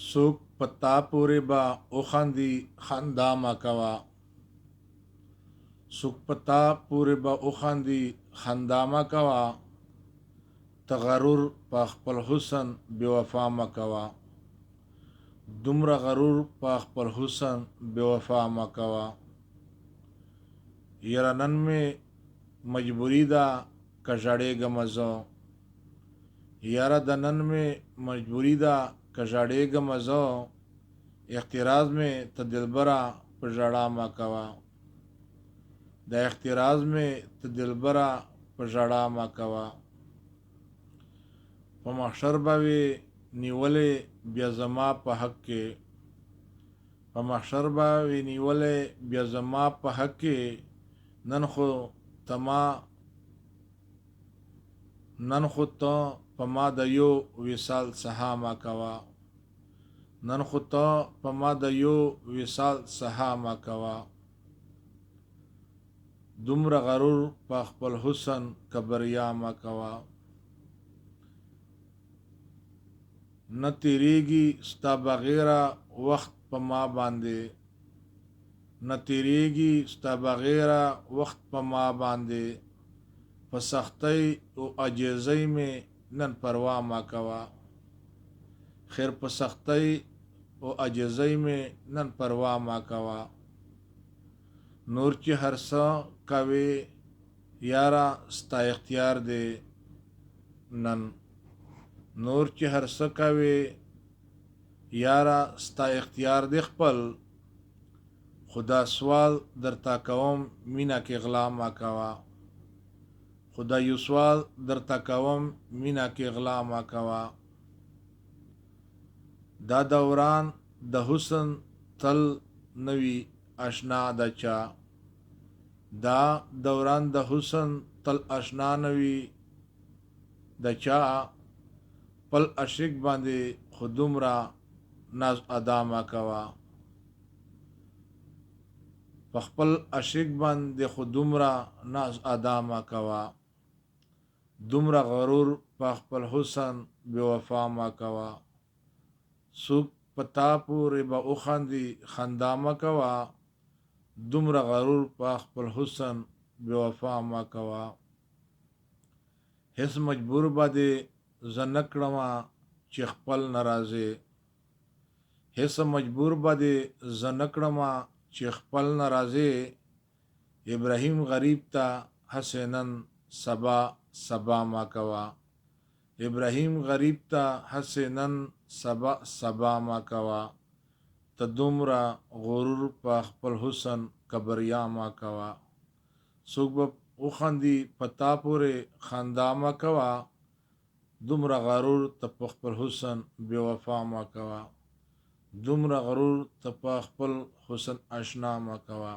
څوک په تا پورې به وخاندي خندا مه کوه. څوک په تا پورې به وخاندي خندا مه کوه. ته غرور په خپل حسن بې وفا مه کوه. دومره غرور په خپل حسن بې وفا مه کوه. یاره نن مې مجبوري ده که ژړېږمه زه. یاره د نن مې مجبوري ده که ژړېږمه زه. احتراز مې ته دلبره په ژړا مه کوه. د احتراز مې ته دلبره په ژړا مه کوه. په محشر به وې نیولې بیا زما په حق کې. په محشر به وې نیولې بیا زما په حق کې. نن خو ته په ما د یو وصال سها مه کوه. نن خو ته په ما د یو وصال سها مه کوه. دومره غرور په خپل حسن کبریا مه کوه. نه تیریږي ستا بغیره وخت په ما باندې. نه تیریږي ستا بغیره وخت په ما باندې. په سختۍ او عاجزۍ مې نن پروا مه کوه. خیر په سختۍ او عاجزۍ مې نن پروا مه کوه. نور چې هر څه کوې یاره ستا اختیار دی نن. نور چې هر څه کوې یاره ستا اختیار دی خپل. خدا سوال درته کوم مینه کې غلا مه کوه. خدا یو سوال درته کوم مینه کې غلا مه کوه. دا دوران د حسن تل نوی اشنا د چا. دا دوران د حسن تل اشنا نوی د چا. پل عشق باندې خو دومره ناز ادا مه کوه. په خپل عشق باندې خو دومره ناز ادا مه کوه. دومره غرور په خپل حسن بې وفا مه کوه. څوک په تا پورې به وخاندي خندا مه کوه. دومره غرور په خپل حسن بې وفا مه کوه. هېڅ مجبور به دې زه نه کړمه چې خپل نه راځې. هېڅ مجبور به دې زه نه کړمه چې خپل نه راځې. ابراهیم غریب ته هسې نن سبا سبا مه کوه. ابراهیم غریب ته هسې نن سبا سبا مه کوه. ته دومره غرور په خپل حسن کبریا مه کوه. څوک به وخاندي په تا پورې خندا مه کوه. دومره غرور ته په خپل حسن بې وفا مه کوه. دومره غرور ته په خپل حسن اشنا مه کوه.